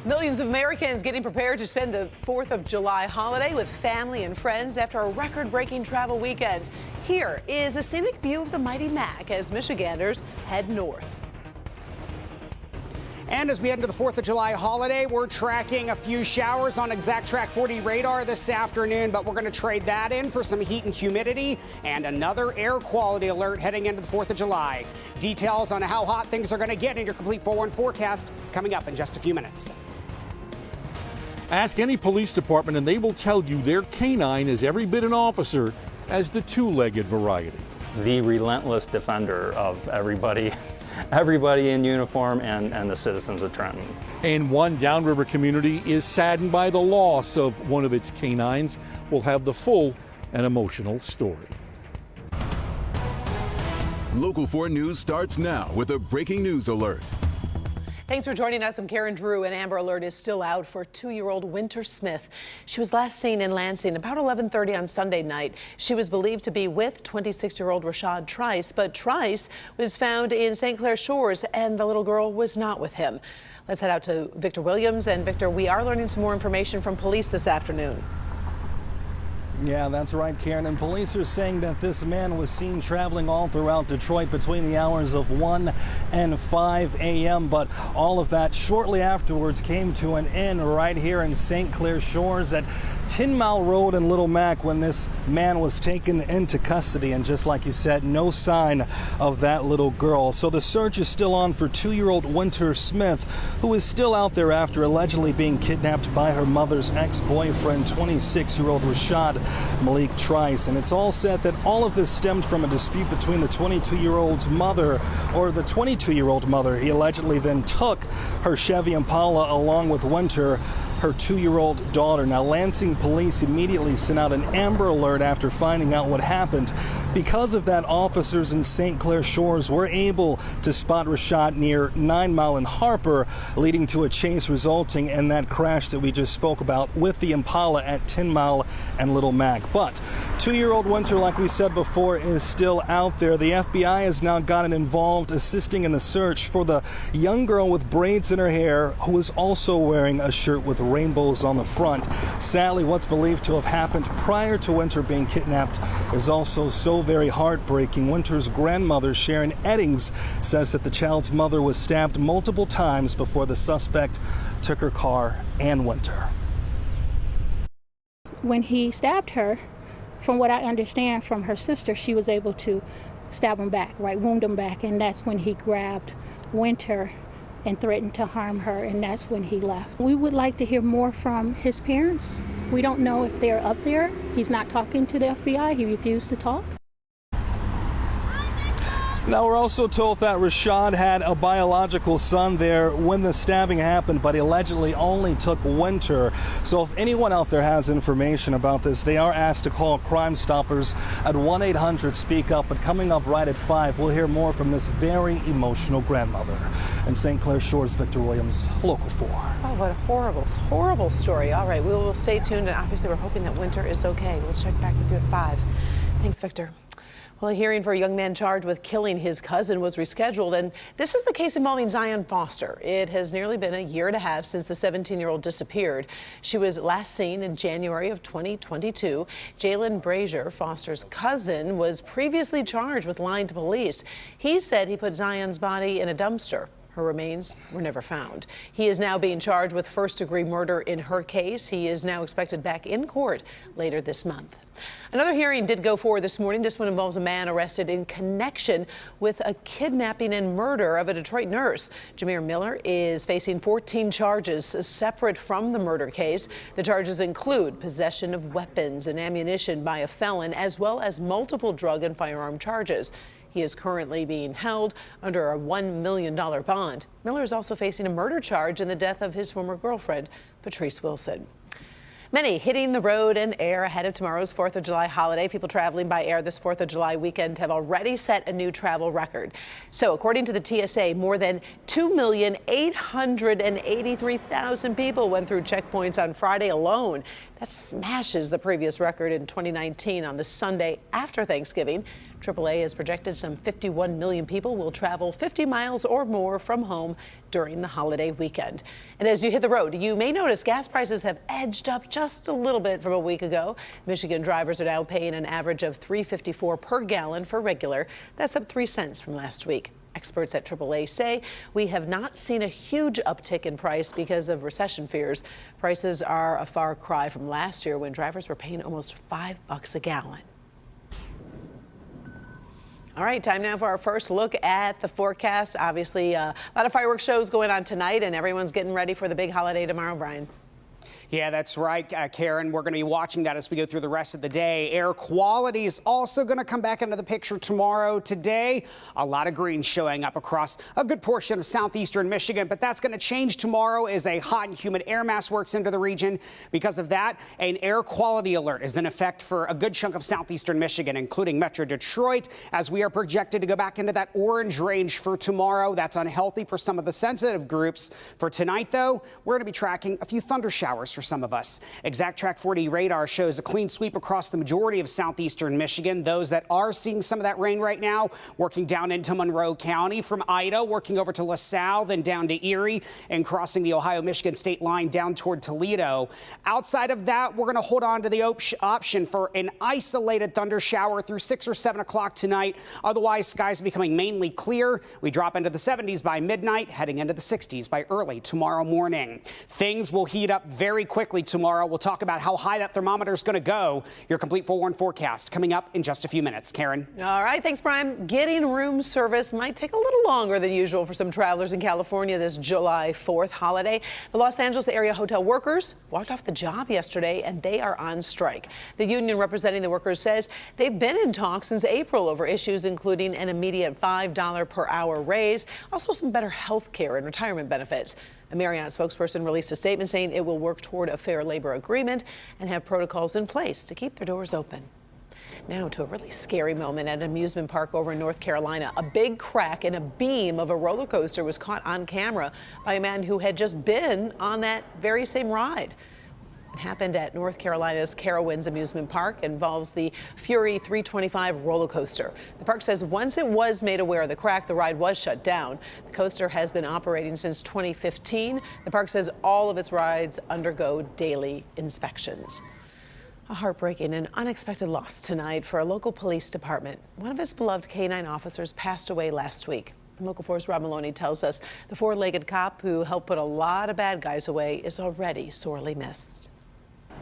Millions of Americans getting prepared to spend the 4th of July holiday with family and friends after a record-breaking travel weekend. Here is a scenic view of the mighty Mac as Michiganders head north. And as we head into the 4th of July holiday, we're tracking a few showers on ExactTrack 40 radar this afternoon, but we're going to trade that in for some heat and humidity and another air quality alert heading into the 4th of July. Details on how hot things are going to get in your complete 4-1 forecast coming up in just a few minutes. Ask any police department and they will tell you their canine is every bit an officer as the two-legged variety. The relentless defender of everybody in uniform and the citizens of Trenton. And one downriver community is saddened by the loss of one of its canines. We'll have the full and emotional story. Local 4 News starts now with a breaking news alert. Thanks for joining us. I'm Karen Drew. An Amber Alert is still out for 2-year-old Winter Smith. She was last seen in Lansing about 11:30 on Sunday night. She was believed to be with 26-year-old Rashad Trice, but Trice was found in St. Clair Shores and the little girl was not with him. Let's head out to Victor Williams. And Victor, we are learning some more information from police this afternoon. Yeah, that's right, Karen. And police are saying that this man was seen traveling all throughout Detroit between the hours of 1 and 5 a.m. But all of that shortly afterwards came to an end right here in St. Clair Shores at 10 Mile Road in Little Mac when this man was taken into custody. And just like you said, no sign of that little girl. So the search is still on for 2-year-old Winter Smith, who is still out there after allegedly being kidnapped by her mother's ex-boyfriend, 26-year-old Rashad Malik Trice. And it's all said that all of this stemmed from a dispute between the 22-year-old's mother, or the 22-year-old mother. He allegedly then took her Chevy Impala along with Winter, her 2-year-old daughter. Now, Lansing police immediately sent out an Amber Alert after finding out what happened. Because of that, officers in St. Clair Shores were able to spot Rashad near 9 Mile and Harper, leading to a chase resulting in that crash that we just spoke about with the Impala at 10 Mile and Little Mac. But 2-year-old Winter, like we said before, is still out there. The FBI has now gotten involved, assisting in the search for the young girl with braids in her hair who was also wearing a shirt with rainbows on the front. Sadly, what's believed to have happened prior to Winter being kidnapped is also so very heartbreaking. Winter's grandmother, Sharon Eddings, says that the child's mother was stabbed multiple times before the suspect took her car and Winter. When he stabbed her, from what I understand from her sister, she was able to stab him back, right, wound him back, and that's when he grabbed Winter and threatened to harm her, and that's when he left. We would like to hear more from his parents. We don't know if they're up there. He's not talking to the FBI. He refused to talk. Now, we're also told that Rashad had a biological son there when the stabbing happened, but he allegedly only took Winter. So if anyone out there has information about this, they are asked to call Crime Stoppers at 1-800-SPEAK-UP. But coming up right at 5, we'll hear more from this very emotional grandmother. In St. Clair Shores, Victor Williams, Local 4. Oh, what a horrible story. All right, we will stay tuned, and obviously we're hoping that Winter is okay. We'll check back with you at 5. Thanks, Victor. Well, a hearing for a young man charged with killing his cousin was rescheduled, and this is the case involving Zion Foster. It has nearly been a year and a half since the 17-year-old disappeared. She was last seen in January of 2022. Jalen Brazier, Foster's cousin, was previously charged with lying to police. He said he put Zion's body in a dumpster. Her remains were never found. He is now being charged with first-degree murder in her case. He is now expected back in court later this month. Another hearing did go forward this morning. This one involves a man arrested in connection with a kidnapping and murder of a Detroit nurse. Jameer Miller is facing 14 charges separate from the murder case. The charges include possession of weapons and ammunition by a felon, as well as multiple drug and firearm charges. He is currently being held under a $1 million bond. Miller is also facing a murder charge in the death of his former girlfriend, Patrice Wilson. Many hitting the road and air ahead of tomorrow's 4th of July holiday. People traveling by air this 4th of July weekend have already set a new travel record. So according to the TSA, more than 2,883,000 people went through checkpoints on Friday alone. That smashes the previous record in 2019 on the Sunday after Thanksgiving. AAA has projected some 51 million people will travel 50 miles or more from home during the holiday weekend. And as you hit the road, you may notice gas prices have edged up just a little bit from a week ago. Michigan drivers are now paying an average of $3.54 per gallon for regular. That's up 3 cents from last week. Experts at AAA say we have not seen a huge uptick in price because of recession fears. Prices are a far cry from last year when drivers were paying almost $5 a gallon. All right, time now for our first look at the forecast. Obviously, a lot of fireworks shows going on tonight, and everyone's getting ready for the big holiday tomorrow, Brian. Yeah, that's right, Karen. We're going to be watching that as we go through the rest of the day. Air quality is also going to come back into the picture tomorrow. Today, a lot of green showing up across a good portion of southeastern Michigan, but that's going to change tomorrow as a hot and humid air mass works into the region. Because of that, an air quality alert is in effect for a good chunk of southeastern Michigan, including Metro Detroit, as we are projected to go back into that orange range for tomorrow. That's unhealthy for some of the sensitive groups. For tonight, though, we're going to be tracking a few thunder showers for some of us. ExactTrack 4D radar shows a clean sweep across the majority of southeastern Michigan. Those that are seeing some of that rain right now working down into Monroe County from Ida, working over to LaSalle, then down to Erie and crossing the Ohio-Michigan state line down toward Toledo. Outside of that, we're going to hold on to the option for an isolated thunder shower through 6 or 7 o'clock tonight. Otherwise, skies becoming mainly clear. We drop into the 70s by midnight, heading into the 60s by early tomorrow morning. Things will heat up very quickly tomorrow. We'll talk about how high that thermometer is going to go. Your complete full warn forecast coming up in just a few minutes. Karen. All right. Thanks, Brian. Getting room service might take a little longer than usual for some travelers in California this July 4th holiday. The Los Angeles area hotel workers walked off the job yesterday and they are on strike. The union representing the workers says they've been in talks since April over issues including an immediate $5 per hour raise, also some better health care and retirement benefits. A Marriott spokesperson released a statement saying it will work toward a fair labor agreement and have protocols in place to keep their doors open. Now to a really scary moment at an amusement park over in North Carolina. A big crack in a beam of a roller coaster was caught on camera by a man who had just been on that very same ride. It happened at North Carolina's Carowinds amusement park. It involves the Fury 325 roller coaster. The park says once it was made aware of the crack, the ride was shut down. The coaster has been operating since 2015. The park says all of its rides undergo daily inspections. A heartbreaking and unexpected loss tonight for a local police department. One of its beloved K-9 officers passed away last week. Local 4's Rob Maloney tells us the four-legged cop who helped put a lot of bad guys away is already sorely missed.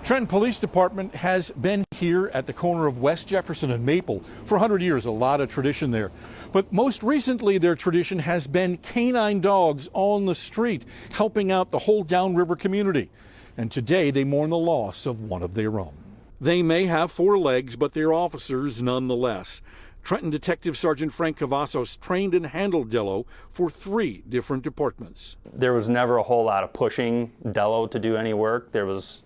Trenton Police Department has been here at the corner of West Jefferson and Maple for 100 years, a lot of tradition there. But most recently, their tradition has been canine dogs on the street, helping out the whole downriver community. And today, they mourn the loss of one of their own. They may have 4 legs, but they're officers nonetheless. Trenton Detective Sergeant Frank Cavazos trained and handled Dello for 3 different departments. There was never a whole lot of pushing Dello to do any work. There was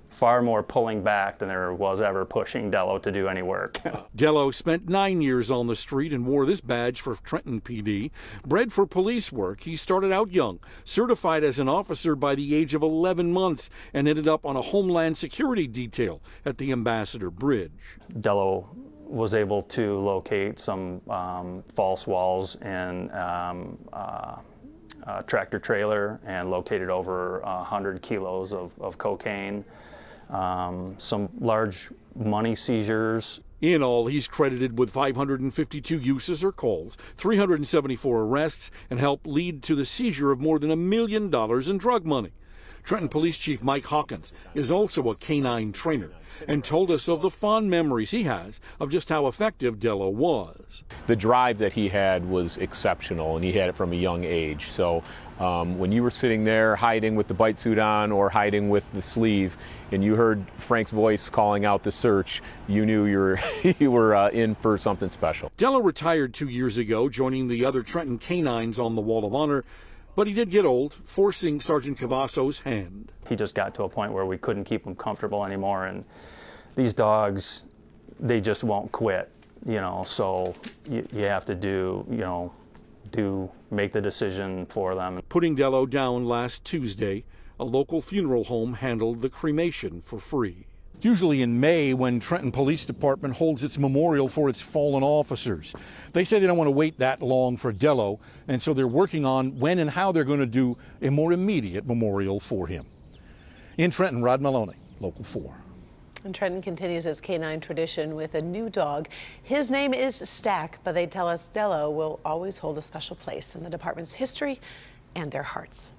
far more pulling back than there was ever pushing Dello to do any work. Dello spent 9 years on the street and wore this badge for Trenton PD. Bred for police work, he started out young, certified as an officer by the age of 11 months, and ended up on a Homeland Security detail at the Ambassador Bridge. Dello was able to locate some false walls in tractor trailer and located over 100 kilos of cocaine. Some large money seizures. In all, he's credited with 552 uses or calls, 374 arrests, and helped lead to the seizure of more than $1 million in drug money. Trenton Police Chief Mike Hawkins is also a canine trainer and told us of the fond memories he has of just how effective Dello was. The drive that he had was exceptional, and he had it from a young age. So when you were sitting there hiding with the bite suit on or hiding with the sleeve, and you heard Frank's voice calling out the search, you knew you were in for something special. Dello retired 2 years ago, joining the other Trenton canines on the Wall of Honor. But he did get old, forcing Sergeant Cavazos' hand. He just got to a point where we couldn't keep him comfortable anymore, and these dogs, they just won't quit, so you have to make the decision for them. Putting Dello down last Tuesday, a local funeral home handled the cremation for free. It's usually in May when Trenton Police Department holds its memorial for its fallen officers. They say they don't want to wait that long for Dello, and so they're working on when and how they're going to do a more immediate memorial for him. In Trenton, Rod Maloney, Local 4. And Trenton continues its canine tradition with a new dog. His name is Stack, but they tell us Dello will always hold a special place in the department's history and their hearts.